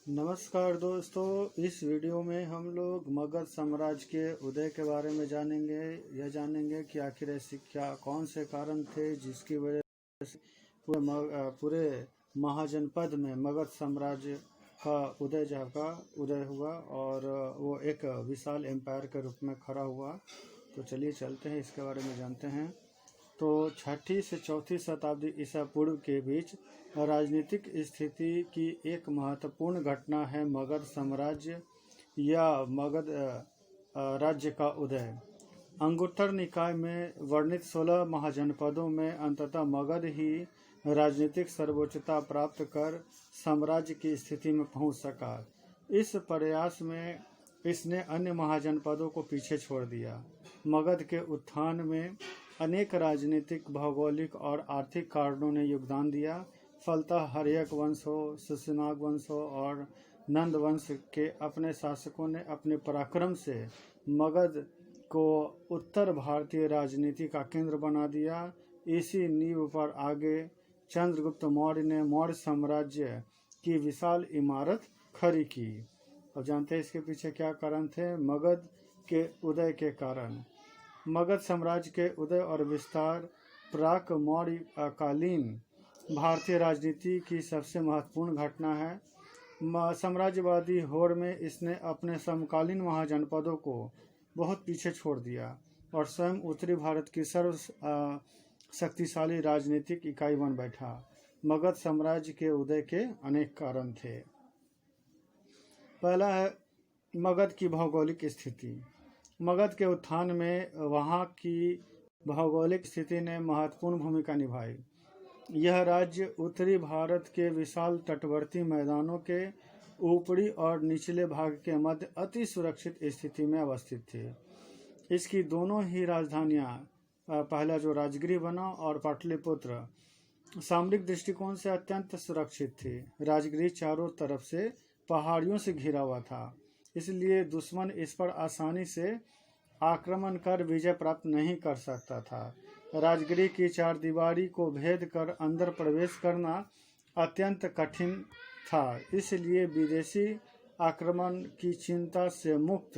नमस्कार दोस्तों, इस वीडियो में हम लोग मगध साम्राज्य के उदय के बारे में जानेंगे कि आखिर ऐसी कौन से कारण थे जिसकी वजह से पूरे महाजनपद में मगध साम्राज्य का उदय हुआ और वो एक विशाल एम्पायर के रूप में खड़ा हुआ। तो चलिए चलते हैं, इसके बारे में जानते हैं। तो 6ठी से 4ठी शताब्दी ईसा पूर्व के बीच राजनीतिक स्थिति की एक महत्वपूर्ण घटना है मगध साम्राज्य या मगध राज्य का उदय। अंगुत्तर निकाय में वर्णित 16 महाजनपदों में अंततः मगध ही राजनीतिक सर्वोच्चता प्राप्त कर साम्राज्य की स्थिति में पहुंच सका। इस प्रयास में इसने अन्य महाजनपदों को पीछे छोड़ दिया। मगध के उत्थान में अनेक राजनीतिक, भौगोलिक और आर्थिक कारणों ने योगदान दिया। फलतः हर्यक वंश हो, सुशनाग वंश हो और नंद वंश के अपने शासकों ने अपने पराक्रम से मगध को उत्तर भारतीय राजनीति का केंद्र बना दिया। इसी नींव पर आगे चंद्रगुप्त मौर्य ने मौर्य साम्राज्य की विशाल इमारत खड़ी की। अब जानते हैं इसके पीछे क्या कारण थे। मगध के उदय के कारण। मगध साम्राज्य के उदय और विस्तार प्राक मौर्य कालीन भारतीय राजनीति की सबसे महत्वपूर्ण घटना है। साम्राज्यवादी होड़ में इसने अपने समकालीन महाजनपदों को बहुत पीछे छोड़ दिया और स्वयं उत्तरी भारत की सर्व शक्तिशाली राजनीतिक इकाई बन बैठा। मगध साम्राज्य के उदय के अनेक कारण थे। पहला है मगध की भौगोलिक स्थिति। मगध के उत्थान में वहाँ की भौगोलिक स्थिति ने महत्वपूर्ण भूमिका निभाई। यह राज्य उत्तरी भारत के विशाल तटवर्ती मैदानों के ऊपरी और निचले भाग के मध्य अति सुरक्षित स्थिति में अवस्थित थी। इसकी दोनों ही राजधानियाँ, पहला जो राजगृह बना और पाटलिपुत्र, सामरिक दृष्टिकोण से अत्यंत सुरक्षित थी। राजगृह चारों तरफ से पहाड़ियों से घिरा हुआ था, इसलिए दुश्मन इस पर आसानी से आक्रमण कर विजय प्राप्त नहीं कर सकता था। राजगृह की चारदीवारी को भेद कर अंदर प्रवेश करना अत्यंत कठिन था, इसलिए विदेशी आक्रमण की चिंता से मुक्त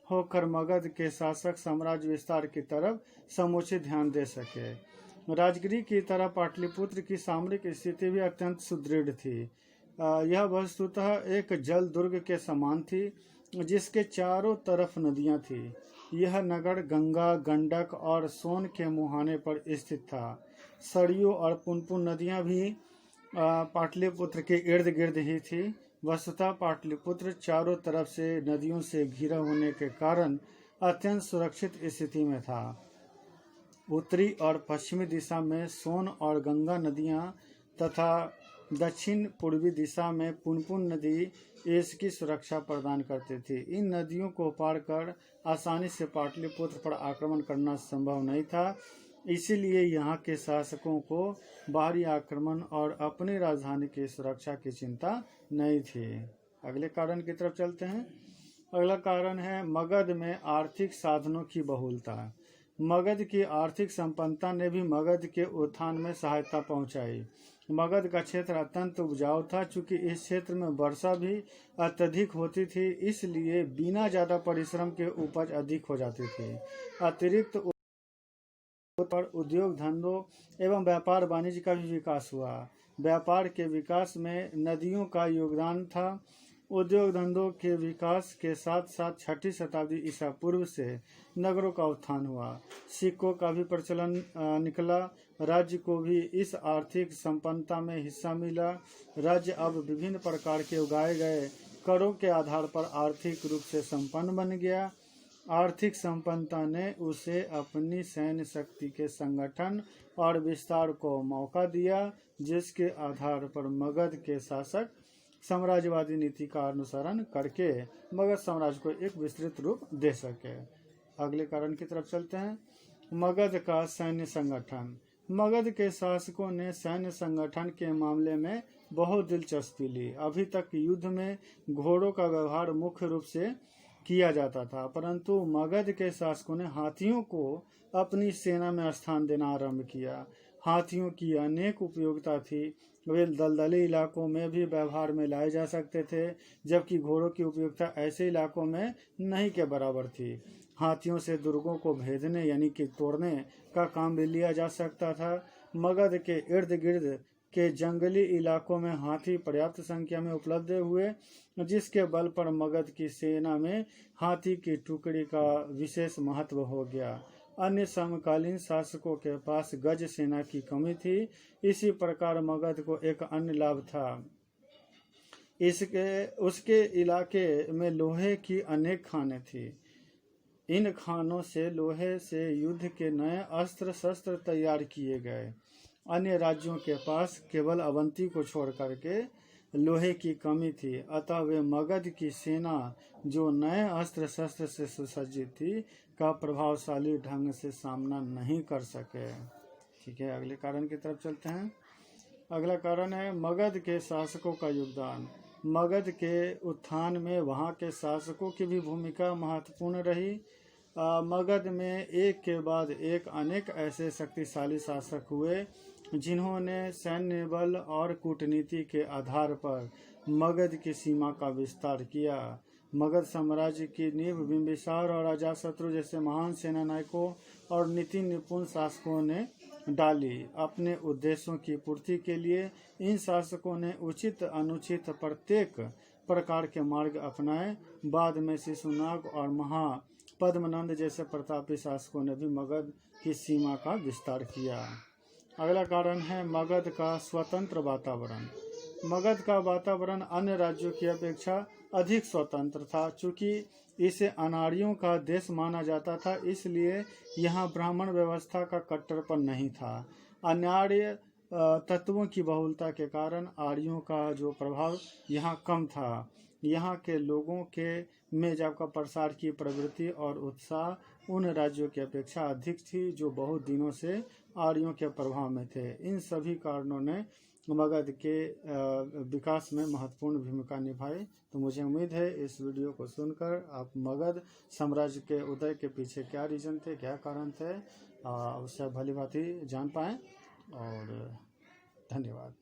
होकर मगध के शासक साम्राज्य विस्तार की तरफ समुचित ध्यान दे सके। राजगृह की तरह पाटलिपुत्र की सामरिक स्थिति भी अत्यंत सुदृढ़ थी। यह वस्तुतः एक जल दुर्ग के समान थी जिसके चारों तरफ नदियां थी। यह नगर गंगा, गंडक और सोन के मुहाने पर स्थित था। सरयू और पुनपुन नदियां भी पाटलिपुत्र के इर्द गिर्द ही थी। वस्तुतः पाटलिपुत्र चारों तरफ से नदियों से घिरा होने के कारण अत्यंत सुरक्षित स्थिति में था। उत्तरी और पश्चिमी दिशा में सोन और गंगा नदियां तथा दक्षिण पूर्वी दिशा में पुनपुन नदी इसकी सुरक्षा प्रदान करती थी। इन नदियों को पार कर आसानी से पाटलिपुत्र पर आक्रमण करना संभव नहीं था, इसीलिए यहाँ के शासकों को बाहरी आक्रमण और अपनी राजधानी की सुरक्षा की चिंता नहीं थी। अगले कारण की तरफ चलते हैं। अगला कारण है मगध में आर्थिक साधनों की बहुलता। मगध की आर्थिक संपन्नता ने भी मगध के उत्थान में सहायता पहुंचाई। मगध का क्षेत्र अत्यंत उपजाऊ था। चूंकि इस क्षेत्र में वर्षा भी अत्यधिक होती थी, इसलिए बिना ज़्यादा परिश्रम के उपज अधिक हो जाती थी। अतिरिक्त पर उद्योग धंधों एवं व्यापार वाणिज्य का भी विकास हुआ। व्यापार के विकास में नदियों का योगदान था। उद्योग धंधों के विकास के साथ साथ 6ठी शताब्दी ईसा पूर्व से नगरों का उत्थान हुआ। सिक्कों का भी प्रचलन निकला। राज्य को भी इस आर्थिक संपन्नता में हिस्सा मिला। राज्य अब विभिन्न प्रकार के उगाए गए करों के आधार पर आर्थिक रूप से संपन्न बन गया। आर्थिक संपन्नता ने उसे अपनी सैन्य शक्ति के संगठन और विस्तार को मौका दिया, जिसके आधार पर मगध के शासक साम्राज्यवादी नीति का अनुसरण करके मगध साम्राज्य को एक विस्तृत रूप दे सके। अगले कारण की तरफ चलते हैं। मगध का सैन्य संगठन। मगध के शासकों ने सैन्य संगठन के मामले में बहुत दिलचस्पी ली। अभी तक युद्ध में घोड़ों का व्यवहार मुख्य रूप से किया जाता था, परंतु मगध के शासकों ने हाथियों को अपनी सेना में स्थान देना आरंभ किया। हाथियों की अनेक उपयोगिता थी। वे दलदली इलाकों में भी व्यवहार में लाए जा सकते थे, जबकि घोड़ों की उपयोगिता ऐसे इलाकों में नहीं के बराबर थी। हाथियों से दुर्गों को भेदने यानी कि तोड़ने का काम भी लिया जा सकता था। मगध के इर्द गिर्द के जंगली इलाकों में हाथी पर्याप्त संख्या में उपलब्ध हुए, जिसके बल पर मगध की सेना में हाथी की टुकड़ी का विशेष महत्व हो गया। अन्य समकालीन शासकों के पास गज सेना की कमी थी। इसी प्रकार मगध को एक अन्य लाभ था। उसके इलाके में लोहे की अनेक खानें थी। इन खानों से लोहे से युद्ध के नए अस्त्र शस्त्र तैयार किए गए। अन्य राज्यों के पास केवल अवंती को छोड़ करके लोहे की कमी थी, अतः वे मगध की सेना जो नए अस्त्र शस्त्र से सुसज्जित थी का प्रभावशाली ढंग से सामना नहीं कर सके। ठीक है, अगले कारण की तरफ चलते हैं। अगला कारण है मगध के शासकों का योगदान। मगध के उत्थान में वहाँ के शासकों की भी भूमिका महत्वपूर्ण रही। मगध में एक के बाद एक अनेक ऐसे शक्तिशाली शासक हुए जिन्होंने सैन्य बल और कूटनीति के आधार पर मगध की सीमा का विस्तार किया। मगध साम्राज्य की नींव बिंबिसार और अजातशत्रु जैसे महान सेना नायकों और नीति निपुण शासकों ने डाली। अपने उद्देश्यों की पूर्ति के लिए इन शासकों ने उचित अनुचित प्रत्येक प्रकार के मार्ग अपनाए। बाद में शिशुनाग और महापद्मनंद जैसे प्रतापी शासकों ने भी मगध की सीमा का विस्तार किया। अगला कारण है मगध का स्वतंत्र वातावरण। मगध का वातावरण अन्य राज्यों की अपेक्षा अधिक स्वतंत्र था। चूंकि इसे अनाड़ियों का देश माना जाता था, इसलिए यहाँ ब्राह्मण व्यवस्था का कट्टरपन नहीं था। अनार्य तत्वों की बहुलता के कारण आर्यों का जो प्रभाव यहाँ कम था। यहाँ के लोगों के में जब का प्रसार की प्रवृत्ति और उत्साह उन राज्यों की अपेक्षा अधिक थी जो बहुत दिनों से आर्यों के प्रभाव में थे। इन सभी कारणों ने मगध के विकास में महत्वपूर्ण भूमिका निभाई। तो मुझे उम्मीद है इस वीडियो को सुनकर आप मगध साम्राज्य के उदय के पीछे क्या रीजन थे, क्या कारण थे, उससे भली भांति जान पाएँ। और धन्यवाद।